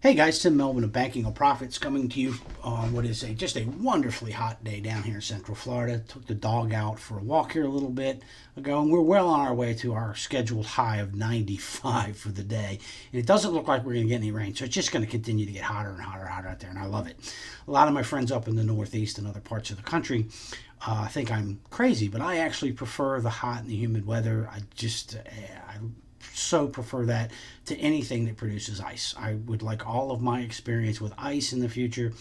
Hey guys, Tim Melvin of Banking on Profits coming to you on what is just a wonderfully hot day down here in Central Florida. Took the dog out for a walk here a little bit ago, and we're well on our way to our scheduled high of 95 for the day. And it doesn't look like we're going to get any rain, so it's just going to continue to get hotter and hotter and hotter out there, and I love it. A lot of my friends up in the Northeast and other parts of the country think I'm crazy, but I actually prefer the hot and the humid weather. I so prefer that to anything that produces ice. I would like all of my experience with ice in the future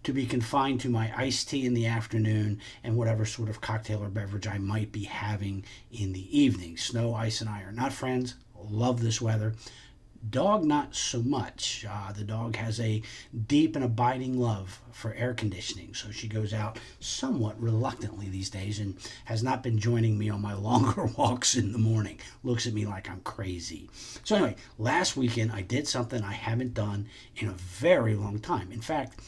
to be confined to my iced tea in the afternoon and whatever sort of cocktail or beverage I might be having in the evening. Snow, ice, and I are not friends. Love this weather. Dog, not so much. The dog has a deep and abiding love for air conditioning, so she goes out somewhat reluctantly these days and has not been joining me on my longer walks in the morning. Looks at me like I'm crazy. So anyway, last weekend I did something I haven't done in a very long time. In fact,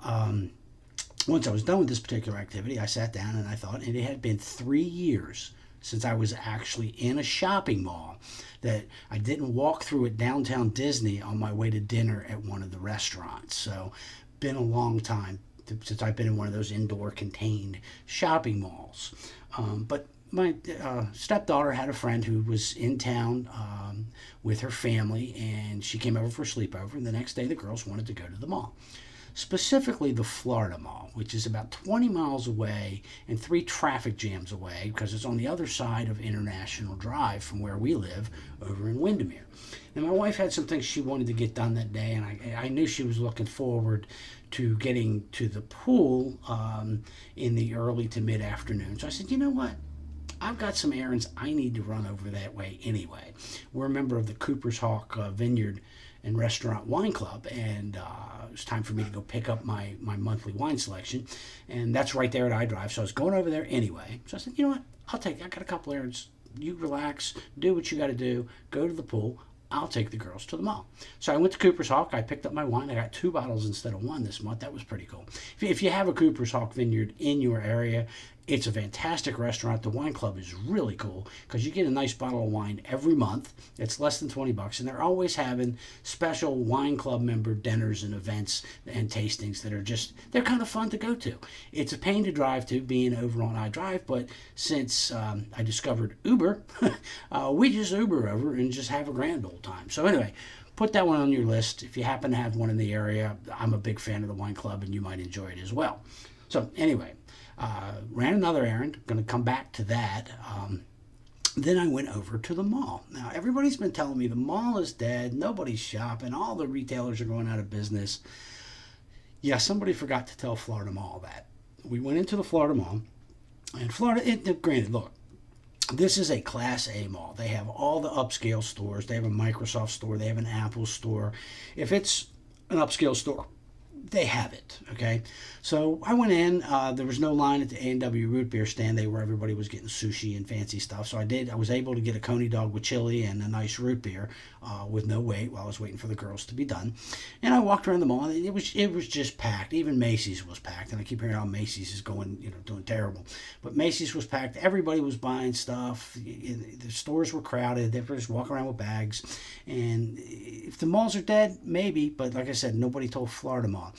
once I was done with this particular activity, I sat down and I thought, and it had been 3 years since I was actually in a shopping mall that I didn't walk through at downtown Disney on my way to dinner at one of the restaurants. So, been a long time since I've been in one of those indoor contained shopping malls. But my stepdaughter had a friend who was in town with her family, and she came over for a sleepover. And the next day, the girls wanted to go to the mall, specifically the Florida Mall, which is about 20 miles away and 3 traffic jams away because it's on the other side of International Drive from where we live over in Windermere. And my wife had some things she wanted to get done that day, and I knew she was looking forward to getting to the pool in the early to mid-afternoon. So I said, you know what? I've got some errands I need to run over that way anyway. We're a member of the Cooper's Hawk Vineyard and Restaurant Wine Club, and it was time for me to go pick up my monthly wine selection, and that's right there at iDrive. So I was going over there anyway. So I said, you know what? I got a couple errands. You relax, do what you got to do, go to the pool. I'll take the girls to the mall. So I went to Cooper's Hawk. I picked up my wine. I got 2 bottles instead of one this month. That was pretty cool. If you have a Cooper's Hawk Vineyard in your area, it's a fantastic restaurant. The wine club is really cool because you get a nice bottle of wine every month. It's less than $20, and they're always having special wine club member dinners and events and tastings that are they're kind of fun to go to. It's a pain to drive to, being over on iDrive, but since I discovered Uber, we just Uber over and just have a grand old time. So anyway, put that one on your list. If you happen to have one in the area, I'm a big fan of the wine club, and you might enjoy it as well. So anyway, ran another errand. Going to come back to that. Then I went over to the mall. Now, everybody's been telling me the mall is dead. Nobody's shopping. All the retailers are going out of business. Yeah, somebody forgot to tell Florida Mall that. We went into the Florida Mall. And granted, look, this is a Class A mall. They have all the upscale stores. They have a Microsoft store. They have an Apple store. If it's an upscale store, they have it, okay? So I went in. There was no line at the A&W root beer stand. They were everybody was getting sushi and fancy stuff. So I was able to get a coney dog with chili and a nice root beer with no wait while I was waiting for the girls to be done. And I walked around the mall. And it was just packed. Even Macy's was packed. And I keep hearing how Macy's is doing terrible. But Macy's was packed. Everybody was buying stuff. The stores were crowded. They were just walking around with bags. And if the malls are dead, maybe. But like I said, nobody told Florida Mall.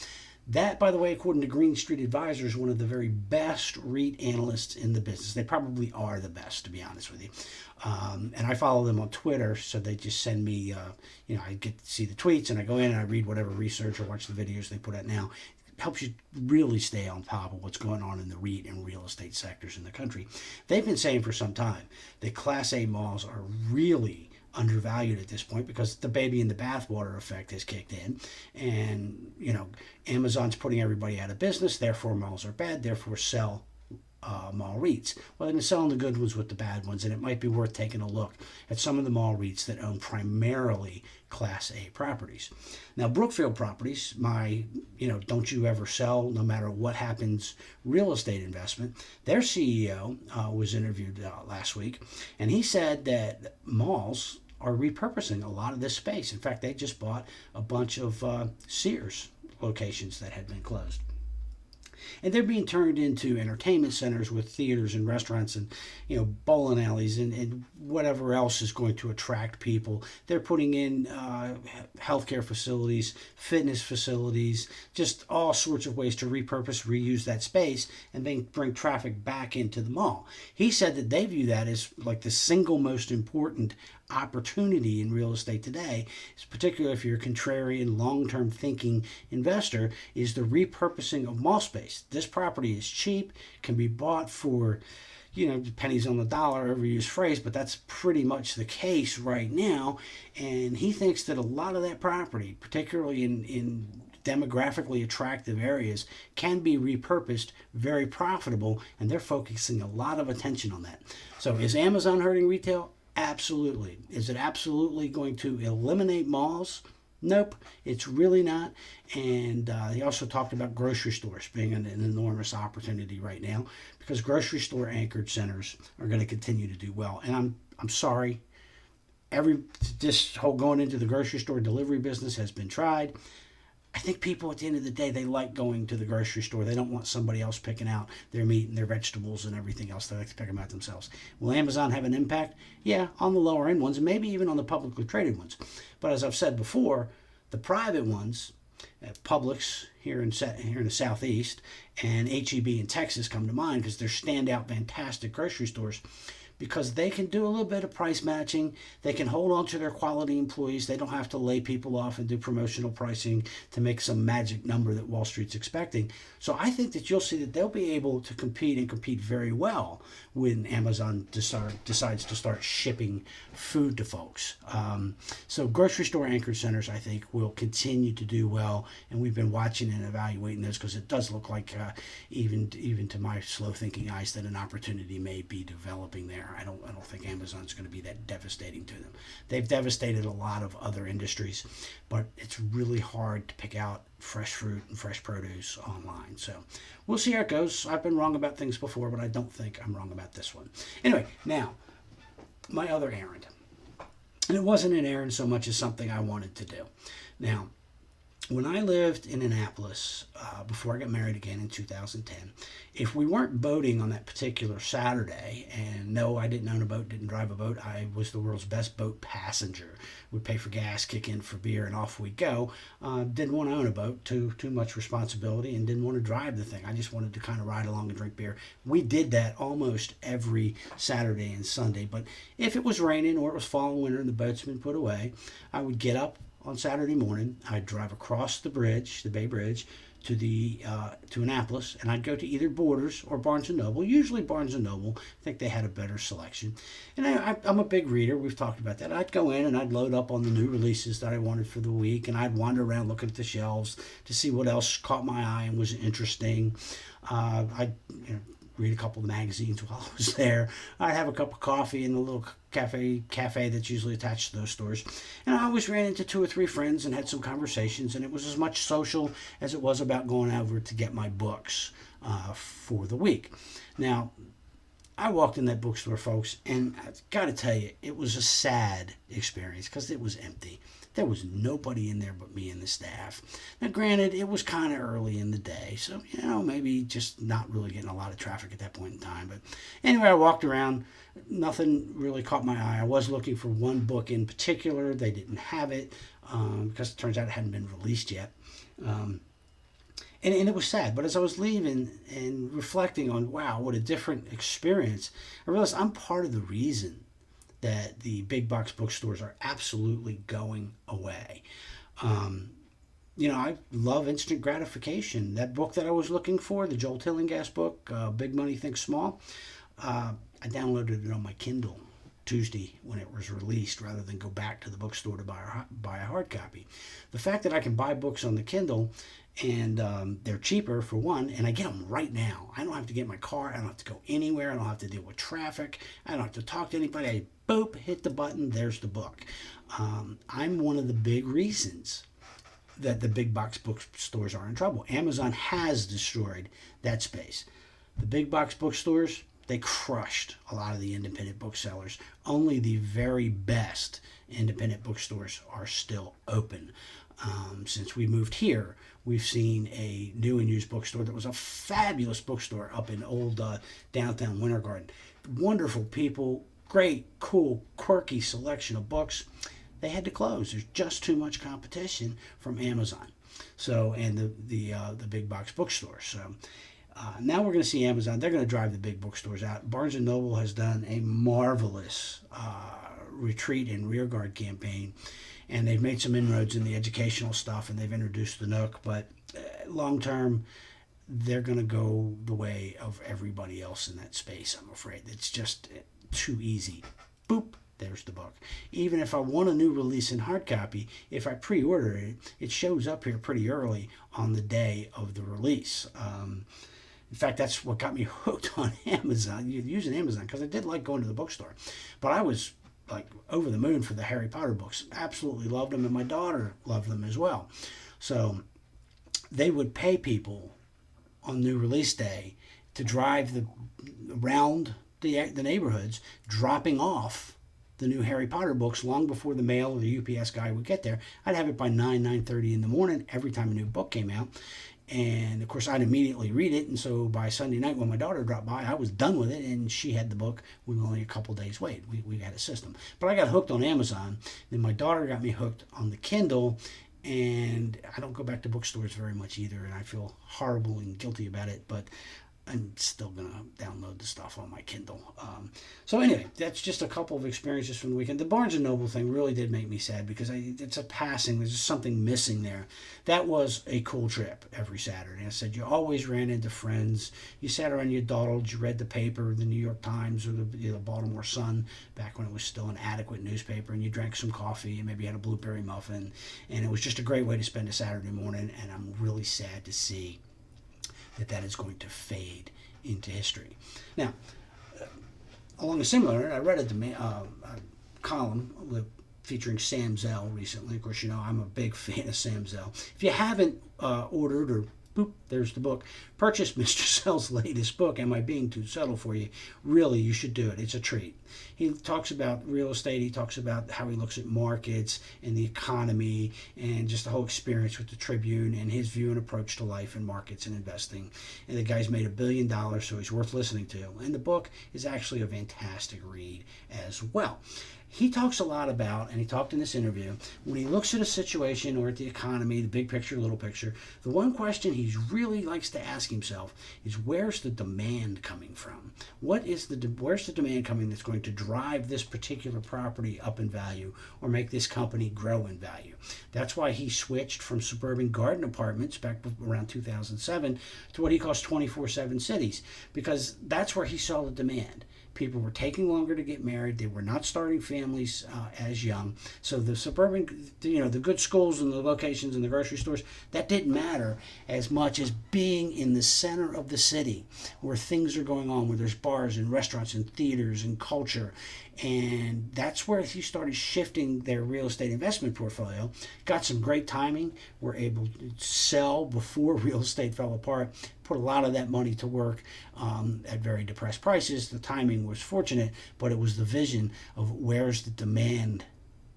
That, by the way, according to Green Street Advisors, is one of the very best REIT analysts in the business. They probably are the best, to be honest with you. And I follow them on Twitter, so they just send me, I get to see the tweets, and I go in and I read whatever research or watch the videos they put out now. It helps you really stay on top of what's going on in the REIT and real estate sectors in the country. They've been saying for some time that Class A malls are really undervalued at this point because the baby in the bathwater effect has kicked in, and Amazon's putting everybody out of business. Therefore, malls are bad. Therefore, sell mall REITs. Well, they've been selling the good ones with the bad ones, and it might be worth taking a look at some of the mall REITs that own primarily Class A properties. Now, Brookfield Properties, my don't you ever sell no matter what happens real estate investment, their CEO was interviewed last week, and he said that malls are repurposing a lot of this space. In fact, they just bought a bunch of Sears locations that had been closed. And they're being turned into entertainment centers with theaters and restaurants and, bowling alleys and whatever else is going to attract people. They're putting in healthcare facilities, fitness facilities, just all sorts of ways to repurpose, reuse that space, and then bring traffic back into the mall. He said that they view that as like the single most important opportunity in real estate today, particularly if you're a contrarian, long-term thinking investor, is the repurposing of mall space. This property is cheap, can be bought for, pennies on the dollar, overused phrase, but that's pretty much the case right now. And he thinks that a lot of that property, particularly in demographically attractive areas, can be repurposed, very profitable, and they're focusing a lot of attention on that. So is Amazon hurting retail? Absolutely. Is it absolutely going to eliminate malls? Nope, it's really not. And he also talked about grocery stores being an enormous opportunity right now, because grocery store anchored centers are going to continue to do well. And I'm sorry, this whole going into the grocery store delivery business has been tried. I think people at the end of the day, they like going to the grocery store. They don't want somebody else picking out their meat and their vegetables and everything else. They like to pick them out themselves. Will Amazon have an impact? Yeah, on the lower end ones, and maybe even on the publicly traded ones. But as I've said before, the private ones, Publix here in the Southeast, and H-E-B in Texas come to mind because they're standout, fantastic grocery stores, because they can do a little bit of price matching. They can hold on to their quality employees. They don't have to lay people off and do promotional pricing to make some magic number that Wall Street's expecting. So I think that you'll see that they'll be able to compete very well when Amazon decides to start shipping food to folks. So grocery store anchored centers, I think, will continue to do well, and we've been watching and evaluating those because it does look like, even to my slow thinking eyes, that an opportunity may be developing there. I don't think Amazon's going to be that devastating to them. They've devastated a lot of other industries, but it's really hard to pick out fresh fruit and fresh produce online. So we'll see how it goes. I've been wrong about things before, but I don't think I'm wrong about this one. Anyway, now, my other errand. And it wasn't an errand so much as something I wanted to do. Now, when I lived in Annapolis, before I got married again in 2010, if we weren't boating on that particular Saturday, and no, I didn't own a boat, didn't drive a boat, I was the world's best boat passenger. We'd pay for gas, kick in for beer, and off we'd go. Didn't want to own a boat, too much responsibility, and didn't want to drive the thing. I just wanted to kind of ride along and drink beer. We did that almost every Saturday and Sunday, but if it was raining or it was fall and winter and the boat's been put away, I would get up on Saturday morning. I'd drive across the bridge, the Bay Bridge, to Annapolis, and I'd go to either Borders or Barnes & Noble, usually Barnes & Noble. I think they had a better selection. And I'm a big reader. We've talked about that. I'd go in and I'd load up on the new releases that I wanted for the week, and I'd wander around looking at the shelves to see what else caught my eye and was interesting. I'd read a couple of magazines while I was there. I'd have a cup of coffee in the little cafe that's usually attached to those stores. And I always ran into 2 or 3 friends and had some conversations, and it was as much social as it was about going over to get my books for the week. Now, I walked in that bookstore, folks, and I've got to tell you, it was a sad experience because it was empty. There was nobody in there but me and the staff. Now, granted, it was kind of early in the day, so, maybe just not really getting a lot of traffic at that point in time. But anyway, I walked around. Nothing really caught my eye. I was looking for one book in particular. They didn't have it because it turns out it hadn't been released yet. And it was sad. But as I was leaving and reflecting on, wow, what a different experience, I realized I'm part of the reason that the big box bookstores are absolutely going away. I love instant gratification. That book that I was looking for, the Joel Tillinghast book, Big Money Think Small, I downloaded it on my Kindle Tuesday when it was released rather than go back to the bookstore to buy a hard copy. The fact that I can buy books on the Kindle and they're cheaper for one, and I get them right now. I don't have to get in my car. I don't have to go anywhere. I don't have to deal with traffic. I don't have to talk to anybody. I boop, hit the button, there's the book. I'm one of the big reasons that the big box bookstores are in trouble. Amazon has destroyed that space. The big box bookstores, they crushed a lot of the independent booksellers. Only the very best independent bookstores are still open. Since we moved here, we've seen a new and used bookstore that was a fabulous bookstore up in old downtown Winter Garden. Wonderful people, great, cool, quirky selection of books. They had to close. There's just too much competition from Amazon, so and the big box bookstores. So now we're going to see Amazon. They're going to drive the big bookstores out. Barnes and Noble has done a marvelous retreat and rearguard campaign, and they've made some inroads in the educational stuff, and they've introduced the Nook. But long term, they're going to go the way of everybody else in that space, I'm afraid. It's just too easy. Boop, there's the book. Even if I want a new release in hard copy, if I pre-order it, it shows up here pretty early on the day of the release. In fact, that's what got me hooked on Amazon, using Amazon, because I did like going to the bookstore. But I was like over the moon for the Harry Potter books. Absolutely loved them, and my daughter loved them as well. So they would pay people on new release day to drive around the neighborhoods, dropping off the new Harry Potter books long before the mail or the UPS guy would get there. I'd have it by 9:30 in the morning every time a new book came out. And of course, I'd immediately read it. And so by Sunday night, when my daughter dropped by, I was done with it, and she had the book with only a couple days wait. We had a system. But I got hooked on Amazon. Then my daughter got me hooked on the Kindle. And I don't go back to bookstores very much either. And I feel horrible and guilty about it. But I'm still going to download the stuff on my Kindle. So anyway, that's just a couple of experiences from the weekend. The Barnes & Noble thing really did make me sad because it's a passing. There's just something missing there. That was a cool trip every Saturday. I said you always ran into friends. You sat around, you dawdled, you read the paper, the New York Times or the Baltimore Sun, back when it was still an adequate newspaper, and you drank some coffee and maybe had a blueberry muffin. And it was just a great way to spend a Saturday morning, and I'm really sad to see that is going to fade into history. Now, along a similar, I read a column featuring Sam Zell recently. Of course, you know I'm a big fan of Sam Zell. If you haven't ordered or boop, there's the book. Purchase Mr. Zell's latest book, Am I Being Too Subtle for You? Really, you should do it. It's a treat. He talks about real estate. He talks about how he looks at markets and the economy and just the whole experience with the Tribune and his view and approach to life and markets and investing. And the guy's made $1 billion, so he's worth listening to. And the book is actually a fantastic read as well. He talks a lot about, and he talked in this interview, when he looks at a situation or at the economy, the big picture, little picture, the one question he really likes to ask himself is, where's the demand coming from? Where's the demand coming that's going to drive this particular property up in value or make this company grow in value? That's why he switched from suburban garden apartments back around 2007 to what he calls 24/7 cities, because that's where he saw the demand. People were taking longer to get married. They were not starting families as young. So the suburban, the good schools and the locations and the grocery stores, that didn't matter as much as being in the center of the city where things are going on, where there's bars and restaurants and theaters and culture. And that's where he started shifting their real estate investment portfolio. Got some great timing. Were able to sell before real estate fell apart. Put a lot of that money to work at very depressed prices. The timing was fortunate, but it was the vision of where's the demand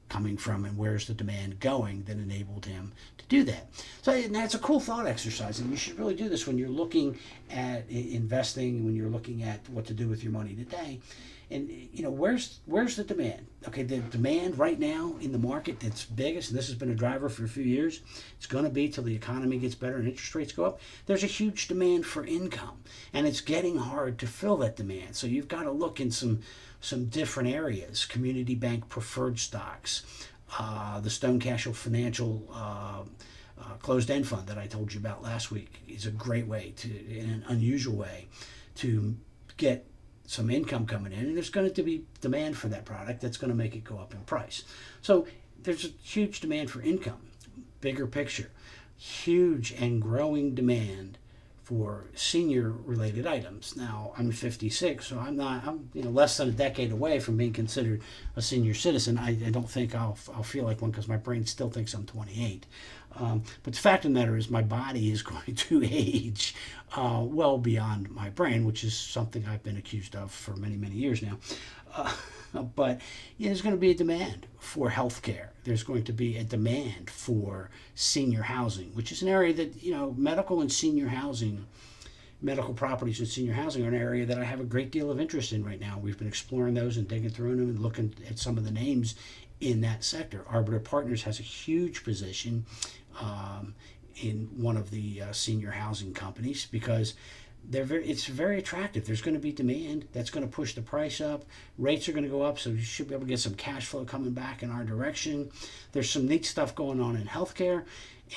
coming from and where's the demand going that enabled him to do that. So that's a cool thought exercise, and you should really do this when you're looking at investing, when you're looking at what to do with your money today. And where's the demand? Okay, the demand right now in the market that's biggest, and this has been a driver for a few years, it's going to be till the economy gets better and interest rates go up. There's a huge demand for income, and it's getting hard to fill that demand. So you've got to look in some different areas. Community bank preferred stocks, the Stone Castle Financial closed-end fund that I told you about last week is a great way in an unusual way, to get some income coming in, and there's going to be demand for that product that's going to make it go up in price. So there's a huge demand for income. Bigger picture, huge and growing demand for senior related items. Now I'm 56, so I'm less than a decade away from being considered a senior citizen. I don't think I'll feel like one because my brain still thinks I'm 28. But the fact of the matter is my body is going to age well beyond my brain, which is something I've been accused of for many, many years now. But there's going to be a demand for healthcare. There's going to be a demand for senior housing, which is an area that, medical and senior housing, medical properties and senior housing are an area that I have a great deal of interest in right now. We've been exploring those and digging through them and looking at some of the names in that sector. Arbiter Partners has a huge position in one of the senior housing companies because it's very attractive. There's going to be demand that's going to push the price up. Rates are going to go up, so you should be able to get some cash flow coming back in our direction. There's some neat stuff going on in healthcare.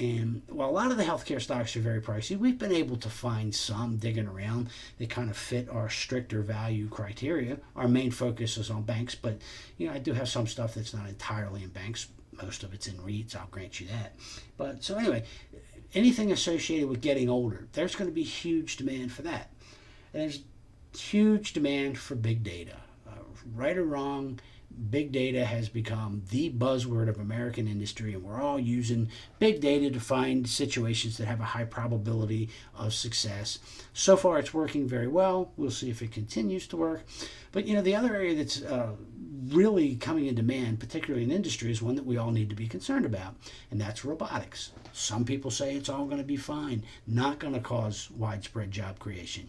And while a lot of the healthcare stocks are very pricey, we've been able to find some digging around that kind of fit our stricter value criteria. Our main focus is on banks, but I do have some stuff that's not entirely in banks. Most of it's in REITs, I'll grant you that. But so anyway, anything associated with getting older, there's going to be huge demand for that. And there's huge demand for big data. Right or wrong, big data has become the buzzword of American industry, and we're all using big data to find situations that have a high probability of success. So far, it's working very well. We'll see if it continues to work. But the other area that's really coming in demand, particularly in industry, is one that we all need to be concerned about, and that's robotics. Some people say it's all going to be fine, not going to cause widespread job creation.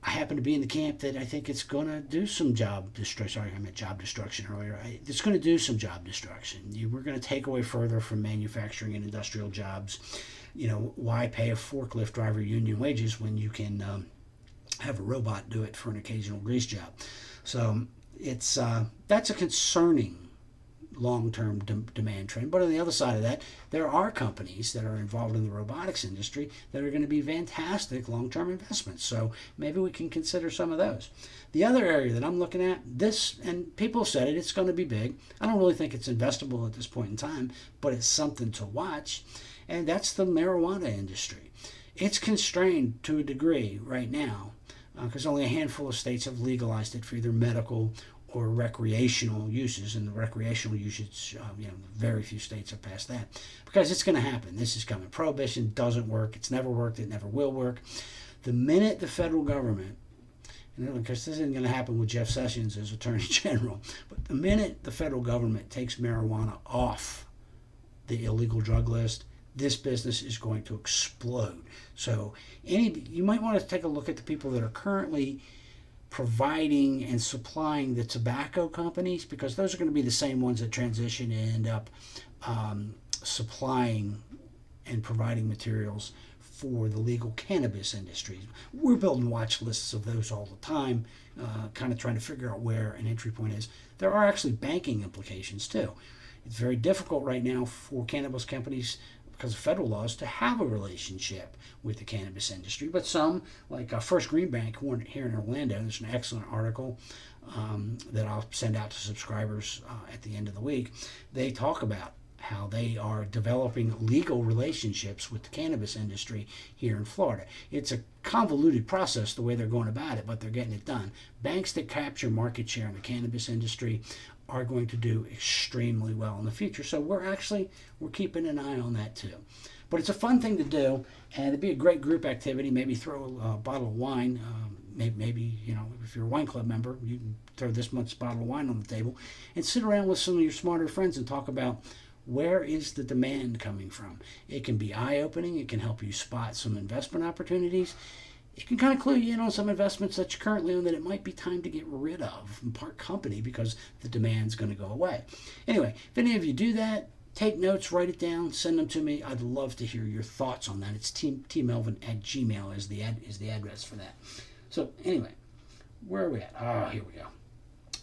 I happen to be in the camp that I think it's going to do some job destruction. Sorry, I meant job destruction earlier. It's going to do some job destruction. We're going to take away further from manufacturing and industrial jobs. Why pay a forklift driver union wages when you can have a robot do it for an occasional grease job? So that's a concerning long-term demand trend. But on the other side of that, there are companies that are involved in the robotics industry that are going to be fantastic long-term investments. So maybe we can consider some of those. The other area that I'm looking at, and people have said it's going to be big. I don't really think it's investable at this point in time, but it's something to watch, and that's the marijuana industry. It's constrained to a degree right now because only a handful of states have legalized it for either medical or recreational uses, and the recreational usage, very few states have passed that because it's going to happen. This is coming. Prohibition doesn't work. It's never worked. It never will work. The minute the federal government, and because this isn't going to happen with Jeff Sessions as Attorney General, but the minute the federal government takes marijuana off the illegal drug list, this business is going to explode. So you might want to take a look at the people that are currently providing and supplying the tobacco companies, because those are going to be the same ones that transition and end up supplying and providing materials for the legal cannabis industry. We're building watch lists of those all the time, kind of trying to figure out where an entry point is. There are actually banking implications too. It's very difficult right now for cannabis companies, because of federal laws, to have a relationship with the cannabis industry. But some, like First Green Bank here in Orlando, there's an excellent article that I'll send out to subscribers at the end of the week. They talk about how they are developing legal relationships with the cannabis industry here in Florida. It's a convoluted process the way they're going about it, but they're getting it done. Banks that capture market share in the cannabis industry are going to do extremely well in the future. So we're keeping an eye on that too. But it's a fun thing to do, and it'd be a great group activity. Maybe throw a bottle of wine. Maybe if you're a wine club member, you can throw this month's bottle of wine on the table and sit around with some of your smarter friends and talk about where is the demand coming from. It can be eye-opening. It can help you spot some investment opportunities. It can kind of clue you in on some investments that you currently own that it might be time to get rid of and part company because the demand's going to go away. Anyway, if any of you do that, take notes, write it down, send them to me. I'd love to hear your thoughts on that. It's tmelvin@gmail is the address for that. So anyway, where are we at? Oh, here we go.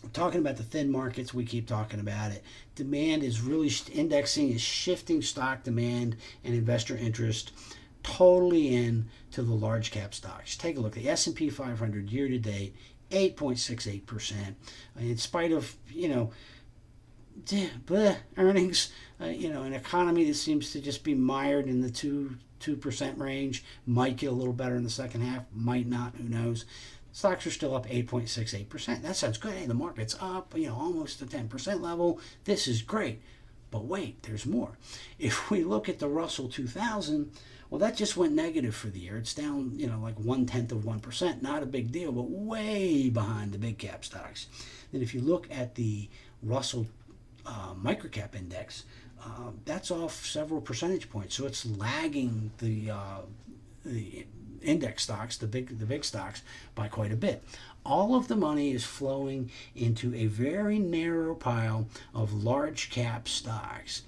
We're talking about the thin markets. We keep talking about it. Demand is really indexing is shifting stock demand and investor interest totally in to the large cap stocks. Take a look. The S&P 500 year to date, 8.68%. In spite of, earnings, an economy that seems to just be mired in the 2% range, might get a little better in the second half, might not, who knows. Stocks are still up 8.68%. That sounds good. Hey, the market's up, almost the 10% level. This is great. But wait, there's more. If we look at the Russell 2000, well, that just went negative for the year. It's down, like 0.1%. Not a big deal, but way behind the big cap stocks. Then if you look at the Russell microcap index, that's off several percentage points. So it's lagging the index stocks, the big stocks, by quite a bit. All of the money is flowing into a very narrow pile of large cap stocks.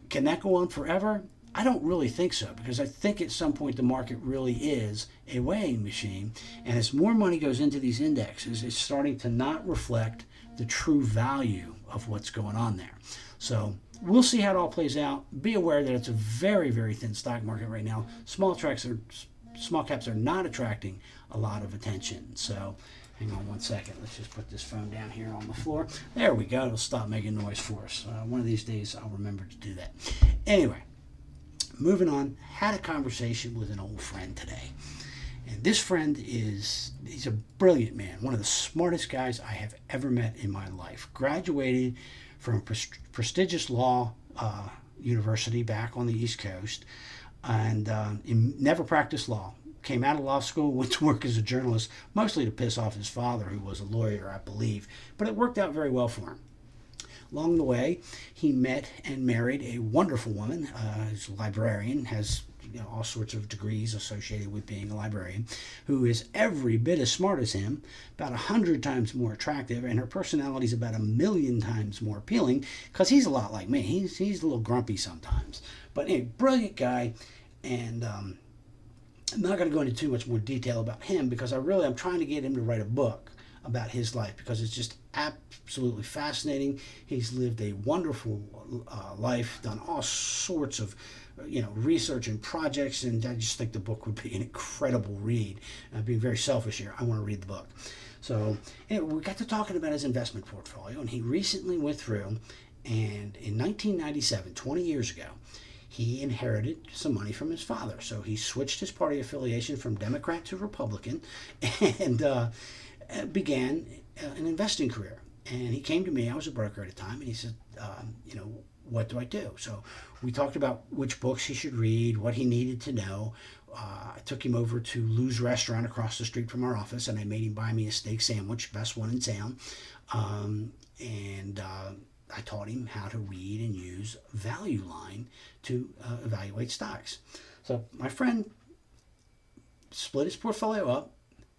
Can that go on forever? I don't really think so, because I think at some point the market really is a weighing machine, and as more money goes into these indexes, it's starting to not reflect the true value of what's going on there. So we'll see how it all plays out. Be aware that it's a very, very thin stock market right now. Small caps are not attracting a lot of attention. So hang on one second. Let's just put this phone down here on the floor. There we go. It'll stop making noise for us. One of these days I'll remember to do that. Anyway, moving on. Had a conversation with an old friend today. And this friend he's a brilliant man, one of the smartest guys I have ever met in my life. Graduated from prestigious law university back on the East Coast, and never practiced law. Came out of law school, went to work as a journalist, mostly to piss off his father, who was a lawyer, I believe. But it worked out very well for him. Along the way, he met and married a wonderful woman. He's a librarian, has all sorts of degrees associated with being a librarian, who is every bit as smart as him, about 100 times more attractive, and her personality is about 1,000,000 times more appealing, because he's a lot like me. He's a little grumpy sometimes. But anyway, brilliant guy, and I'm not going to go into too much more detail about him, because I'm trying to get him to write a book about his life, because it's just absolutely fascinating. He's lived a wonderful life, done all sorts of research and projects, and I just think the book would be an incredible read. Being very selfish here, I want to read the book. So anyway, we got to talking about his investment portfolio, and he recently went through, and in 1997, 20 years ago, he inherited some money from his father. So he switched his party affiliation from Democrat to Republican, and began an investing career. And he came to me, I was a broker at the time, and he said, what do I do? So we talked about which books he should read, what he needed to know. I took him over to Lou's Restaurant across the street from our office, and I made him buy me a steak sandwich, best one in town. I taught him how to read and use Value Line to evaluate stocks. So my friend split his portfolio up.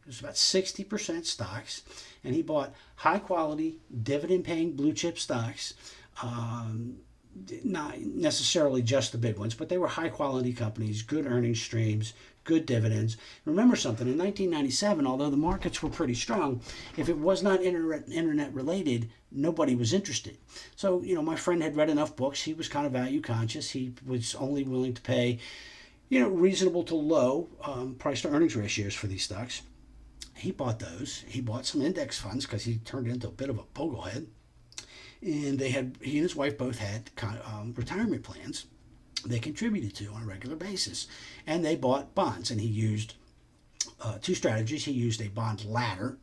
It was about 60% stocks, and he bought high-quality, dividend-paying blue-chip stocks. Not necessarily just the big ones, but they were high-quality companies, good earnings streams, good dividends. Remember something, in 1997, although the markets were pretty strong, if it was not internet-related, nobody was interested. So, my friend had read enough books. He was kind of value-conscious. He was only willing to pay, reasonable to low price-to-earnings ratios for these stocks. He bought those. He bought some index funds because he turned into a bit of a boglehead. And he and his wife both had retirement plans they contributed to on a regular basis. And they bought bonds, and he used two strategies. He used a bond ladder.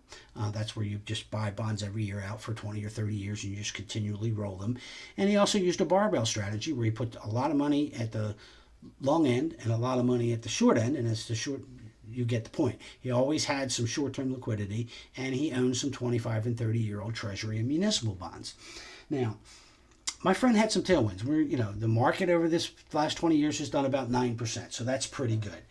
That's where you just buy bonds every year out for 20 or 30 years, and you just continually roll them. And he also used a barbell strategy, where he put a lot of money at the long end and a lot of money at the short end, and as the short, you get the point. He always had some short-term liquidity, and he owned some 25 and 30-year-old Treasury and municipal bonds. Now, my friend had some tailwinds. The market over this last 20 years has done about 9%, so that's pretty good.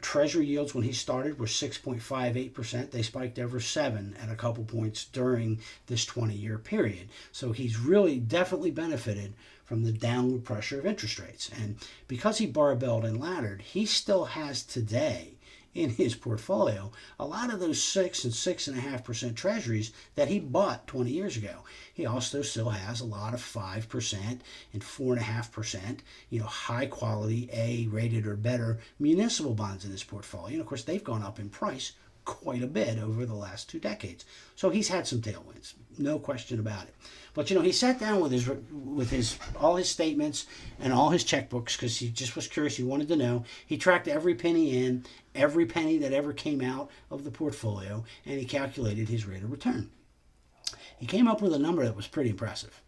Treasury yields when he started were 6.58%. They spiked over 7 at a couple points during this 20-year period. So he's really definitely benefited from the downward pressure of interest rates. And because he barbelled and laddered, he still has today in his portfolio a lot of those 6 and 6.5% treasuries that he bought 20 years ago. He also still has a lot of 5% and 4.5%, high quality A rated or better municipal bonds in his portfolio. And of course, they've gone up in price quite a bit over the last 2 decades. So he's had some tailwinds, no question about it. But he sat down with his all his statements and all his checkbooks because he just was curious. He wanted to know. He tracked every penny in, every penny that ever came out of the portfolio, and he calculated his rate of return. He came up with a number that was pretty impressive,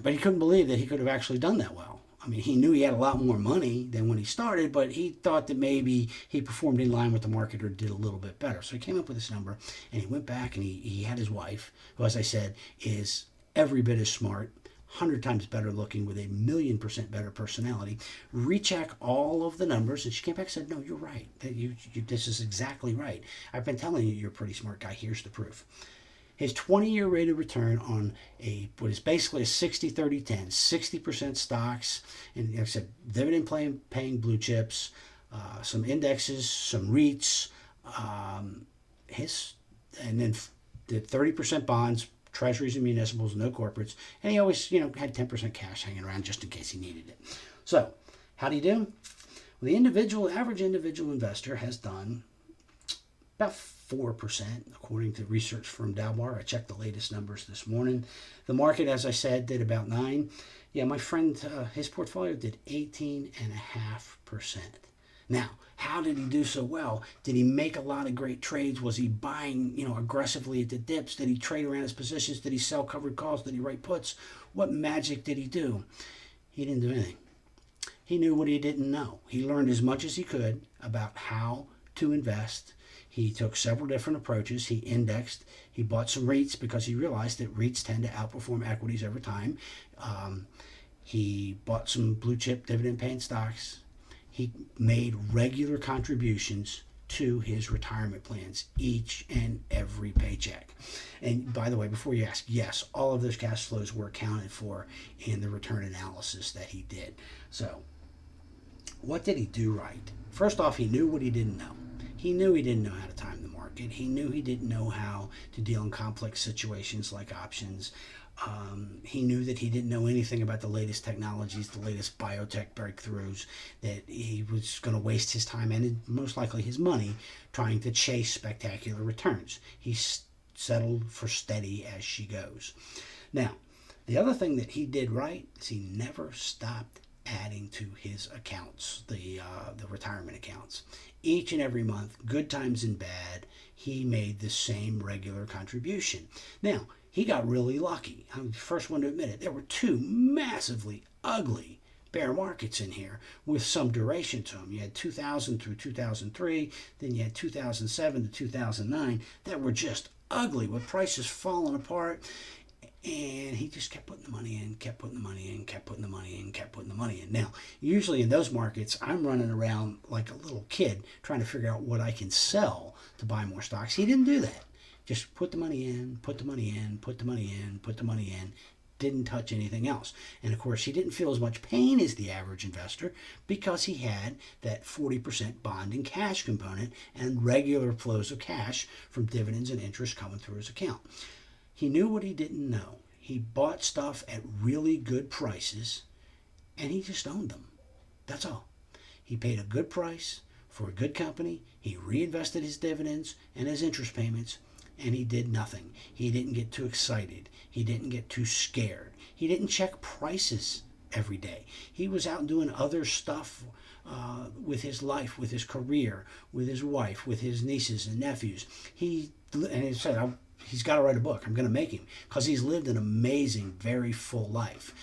but he couldn't believe that he could have actually done that well. I mean, he knew he had a lot more money than when he started, but he thought that maybe he performed in line with the market or did a little bit better. So he came up with this number, and he went back and he had his wife, who, as I said, is every bit as smart, 100 times better looking, with a 1,000,000% better personality, recheck all of the numbers, and she came back and said, no, you're right. This is exactly right. I've been telling you you're a pretty smart guy. Here's the proof. His 20-year rate of return on what is basically a 60-30-10, 60% stocks, and like I said, dividend-paying blue chips, some indexes, some REITs, and then the 30% bonds, treasuries and municipals, no corporates, and he always, had 10% cash hanging around just in case he needed it. So, how do you do? Well, the average individual investor has done about 4%, according to research from Dalbar. I checked the latest numbers this morning. The market, as I said, did about 9%. Yeah, my friend, his portfolio did 18.5%. Now, how did he do so well? Did he make a lot of great trades? Was he buying, aggressively at the dips? Did he trade around his positions? Did he sell covered calls? Did he write puts? What magic did he do? He didn't do anything. He knew what he didn't know. He learned as much as he could about how to invest. He took several different approaches. He indexed. He bought some REITs because he realized that REITs tend to outperform equities over time. He bought some blue chip dividend paying stocks. He made regular contributions to his retirement plans each and every paycheck. And by the way, before you ask, yes, all of those cash flows were accounted for in the return analysis that he did. So what did he do right? First off, he knew what he didn't know. He knew he didn't know how to time the market. He knew he didn't know how to deal in complex situations like options. He knew that he didn't know anything about the latest technologies, the latest biotech breakthroughs, that he was going to waste his time and most likely his money trying to chase spectacular returns. He settled for steady as she goes. Now, the other thing that he did right is he never stopped adding to his accounts, the retirement accounts. Each and every month, good times and bad, he made the same regular contribution. Now, he got really lucky. I'm the first one to admit it. There were two massively ugly bear markets in here with some duration to them. You had 2000 through 2003, then you had 2007 to 2009 that were just ugly with prices falling apart. And he just kept putting the money in, kept putting the money in, kept putting the money in, kept putting the money in. Now, usually in those markets, I'm running around like a little kid trying to figure out what I can sell to buy more stocks. He didn't do that. Just put the money in, put the money in, put the money in, put the money in. Didn't touch anything else. And of course, he didn't feel as much pain as the average investor because he had that 40% bond and cash component and regular flows of cash from dividends and interest coming through his account. He knew what he didn't know. He bought stuff at really good prices, and he just owned them. That's all. He paid a good price for a good company. He reinvested his dividends and his interest payments, and he did nothing. He didn't get too excited. He didn't get too scared. He didn't check prices every day. He was out doing other stuff with his life, with his career, with his wife, with his nieces and nephews. He said, he's got to write a book. I'm going to make him because he's lived an amazing, very full life.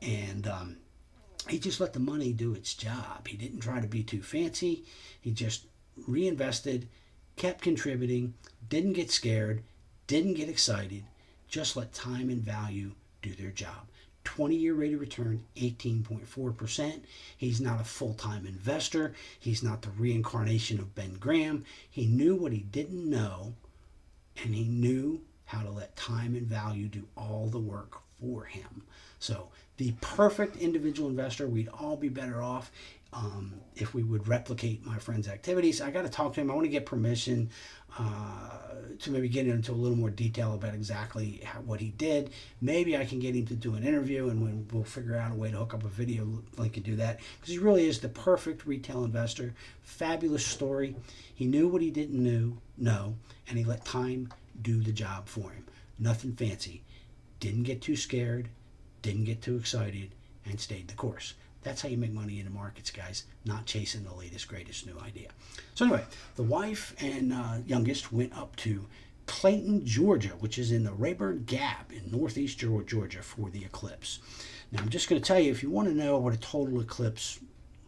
And he just let the money do its job. He didn't try to be too fancy. He just reinvested, kept contributing, didn't get scared, didn't get excited, just let time and value do their job. 20-year rate of return, 18.4%. He's not a full-time investor. He's not the reincarnation of Ben Graham. He knew what he didn't know, and he knew how to let time and value do all the work for him. So the perfect individual investor, we'd all be better off if we would replicate my friend's activities. I got to talk to him. I want to get permission to maybe get into a little more detail about exactly what he did. Maybe I can get him to do an interview, and we'll figure out a way to hook up a video link and do that, because he really is the perfect retail investor. Fabulous story. He knew what he didn't know, and he let time do the job for him. Nothing fancy. Didn't get too scared, didn't get too excited, and stayed the course. That's how you make money in the markets, guys, not chasing the latest, greatest new idea. So anyway, the wife and youngest went up to Clayton, Georgia, which is in the Rayburn Gap in northeast Georgia for the eclipse. Now, I'm just going to tell you, if you want to know what a total eclipse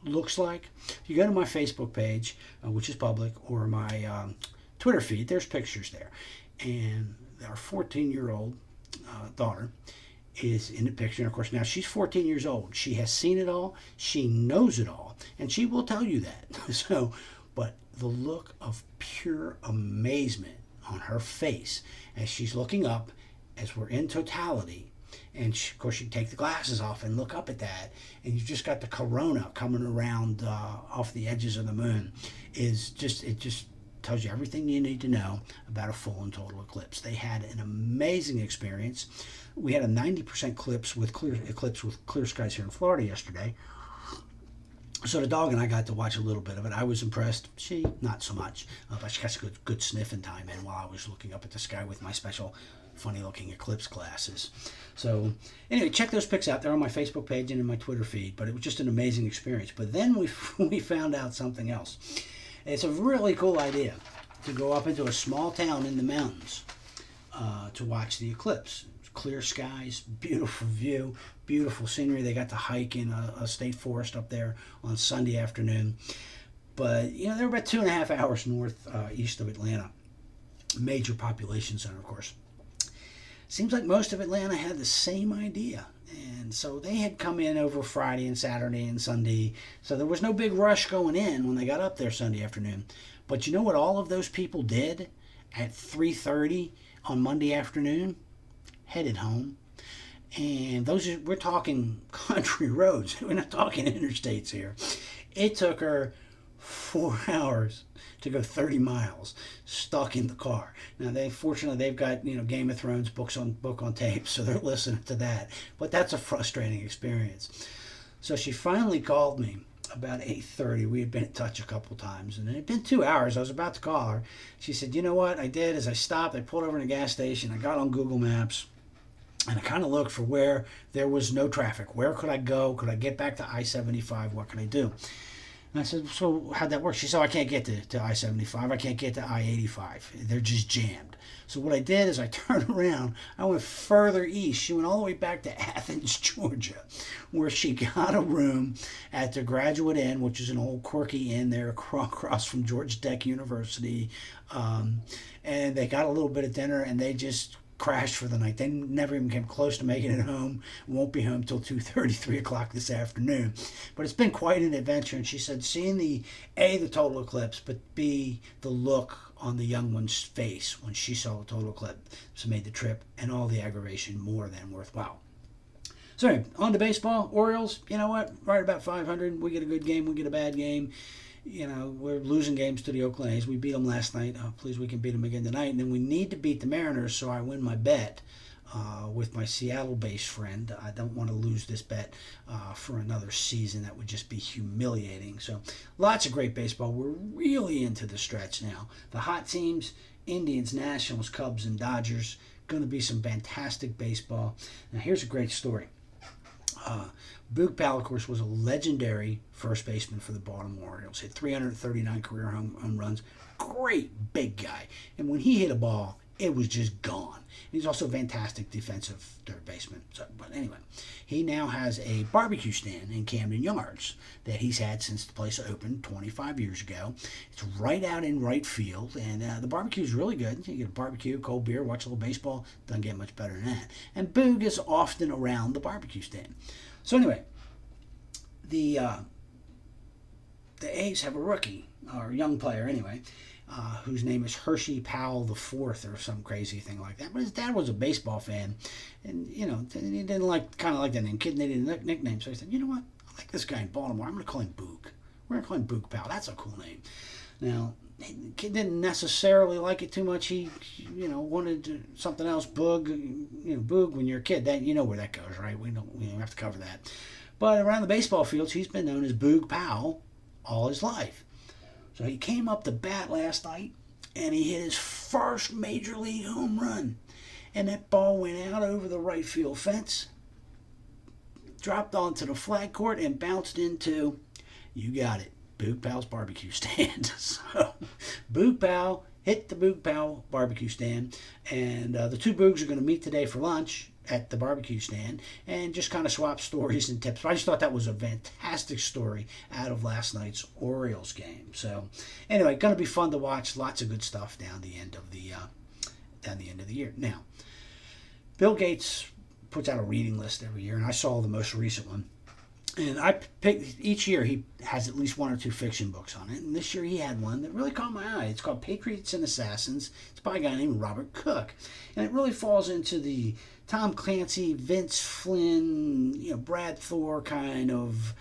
looks like, if you go to my Facebook page, which is public, or my Twitter feed, there's pictures there. And our 14-year-old daughter is in the picture. And of course, now she's 14 years old. She has seen it all. She knows it all. And she will tell you that. So, but the look of pure amazement on her face as she's looking up, as we're in totality, and she, of course, you take the glasses off and look up at that, and you've just got the corona coming around off the edges of the moon, it just tells you everything you need to know about a full and total eclipse. They had an amazing experience. We had a 90% eclipse with clear skies here in Florida yesterday. So the dog and I got to watch a little bit of it. I was impressed. She, not so much. But she got some good sniffing time in while I was looking up at the sky with my special funny-looking eclipse glasses. So anyway, check those pics out. They're on my Facebook page and in my Twitter feed. But it was just an amazing experience. But then we found out something else. It's a really cool idea to go up into a small town in the mountains to watch the eclipse. Clear skies, beautiful view, beautiful scenery. They got to hike in a state forest up there on Sunday afternoon. But, they're about 2.5 hours east of Atlanta. Major population center, of course. Seems like most of Atlanta had the same idea. And so they had come in over Friday and Saturday and Sunday. So there was no big rush going in when they got up there Sunday afternoon. But you know what all of those people did at 3:30 on Monday afternoon? Headed home. And we're talking country roads. We're not talking interstates here. It took her 4 hours to go 30 miles stuck in the car. Now, fortunately, they've got, Game of Thrones book on tape, so they're listening to that. But that's a frustrating experience. So she finally called me about 8:30. We had been in touch a couple times, and it had been 2 hours. I was about to call her. She said, you know what I did is I stopped. I pulled over in a gas station. I got on Google Maps. And I kind of looked for where there was no traffic. Where could I go? Could I get back to I-75? What could I do? And I said, so how'd that work? She said, I can't get to I-75. I can't get to I-85. They're just jammed. So what I did is I turned around. I went further east. She went all the way back to Athens, Georgia, where she got a room at the Graduate Inn, which is an old quirky inn there across from Georgia Tech University. And they got a little bit of dinner, and they just crashed for the night. They never even came close to making it home. Won't be home till 2:30, 3 o'clock this afternoon. But it's been quite an adventure. And she said, seeing the total eclipse, but B, the look on the young one's face when she saw the total eclipse made the trip and all the aggravation more than worthwhile. So anyway, on to baseball. Orioles, you know what? Right about 500. We get a good game. We get a bad game. We're losing games to the Oakland A's. We beat them last night. Please, we can beat them again tonight. And then we need to beat the Mariners, so I win my bet with my Seattle-based friend. I don't want to lose this bet for another season. That would just be humiliating. So lots of great baseball. We're really into the stretch now. The hot teams, Indians, Nationals, Cubs, and Dodgers. Going to be some fantastic baseball. Now, here's a great story. Boog Powell, of course, was a legendary first baseman for the Baltimore Orioles. Hit 339 career home runs. Great big guy. And when he hit a ball, it was just gone. He's also a fantastic defensive third baseman. But anyway, he now has a barbecue stand in Camden Yards that he's had since the place opened 25 years ago. It's right out in right field, and the barbecue is really good. You get a barbecue, cold beer, watch a little baseball. Doesn't get much better than that. And Boog is often around the barbecue stand. So anyway, the A's have a rookie, or a young player anyway. whose name is Hershey Powell the Fourth or some crazy thing like that. But his dad was a baseball fan, and he didn't like the name. Kid needed a nickname, so he said, you know what? I like this guy in Baltimore. I'm going to call him Boog. We're going to call him Boog Powell. That's a cool name. Now, the kid didn't necessarily like it too much. He, wanted something else. Boog, Boog. When you're a kid, that where that goes, right? We don't have to cover that. But around the baseball fields, he's been known as Boog Powell all his life. So he came up to bat last night, and he hit his first major league home run, and that ball went out over the right field fence, dropped onto the flag court, and bounced into, you got it, Boog Powell's barbecue stand. So Boog Powell hit the Boog Powell barbecue stand, and the two Boogs are going to meet today for lunch at the barbecue stand and just kind of swap stories and tips. But I just thought that was a fantastic story out of last night's Orioles game. So anyway, going to be fun to watch. Lots of good stuff down the end of the year. Now, Bill Gates puts out a reading list every year, and I saw the most recent one. And I picked, each year he has at least one or two fiction books on it. And this year he had one that really caught my eye. It's called Patriots and Assassins. It's by a guy named Robert Cook. And it really falls into the Tom Clancy, Vince Flynn, Brad Thor kind of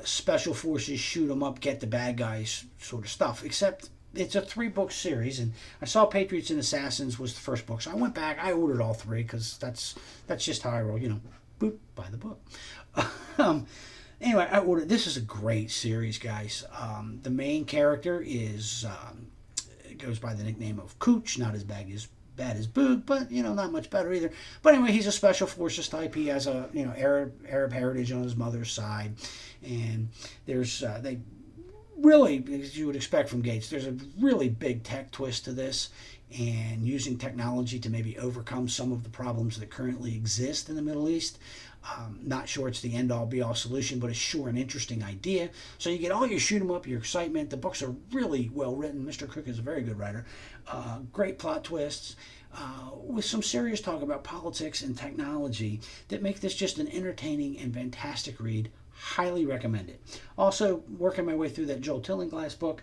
special forces, shoot 'em up, get the bad guys sort of stuff. Except it's a 3-book series, and I saw Patriots and Assassins was the first book. So I went back, I ordered all 3 because that's just how I roll, boop, buy the book. Anyway, I ordered. This is a great series, guys. The main character goes by the nickname of Cooch. Not as bad as Boog, but not much better either. But anyway, he's a special forces type. He has a Arab heritage on his mother's side, and there's they really, as you would expect from Gates, there's a really big tech twist to this, and using technology to maybe overcome some of the problems that currently exist in the Middle East. Not sure it's the end-all, be-all solution, but it's sure an interesting idea. So you get all your shoot 'em up, your excitement. The books are really well written. Mr. Cook is a very good writer. Great plot twists, with some serious talk about politics and technology that make this just an entertaining and fantastic read. Highly recommend it. Also, working my way through that Joel Tillinghast book,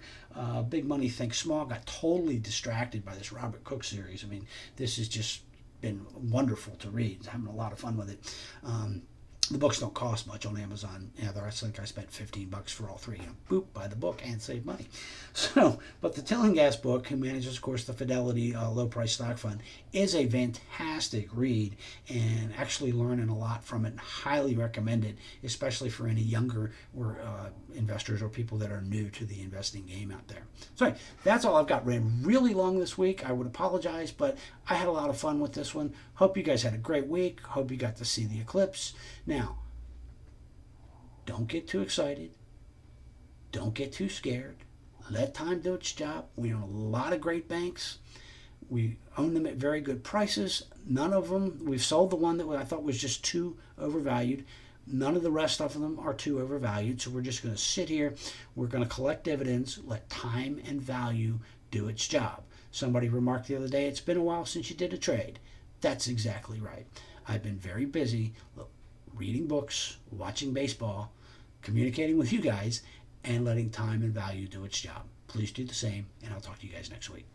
Big Money Think Small. Got totally distracted by this Robert Cook series. I mean, this has just been wonderful to read. I'm having a lot of fun with it. The books don't cost much on Amazon. I think I spent $15 for all 3. Boop, buy the book and save money. So, but the Tillinghast book, who manages, of course, the Fidelity Low Price Stock Fund, is a fantastic read, and actually learning a lot from it. Highly recommend it, especially for any younger or investors or people that are new to the investing game out there. So that's all I've got. Ran really long this week. I would apologize, but I had a lot of fun with this one. Hope you guys had a great week. Hope you got to see the eclipse. Now, don't get too excited. Don't get too scared. Let time do its job. We own a lot of great banks. We own them at very good prices. None of them, we've sold the one that I thought was just too overvalued. None of the rest of them are too overvalued. So we're just going to sit here. We're going to collect dividends. Let time and value do its job. Somebody remarked the other day, it's been a while since you did a trade. That's exactly right. I've been very busy reading books, watching baseball, communicating with you guys, and letting time and value do its job. Please do the same, and I'll talk to you guys next week.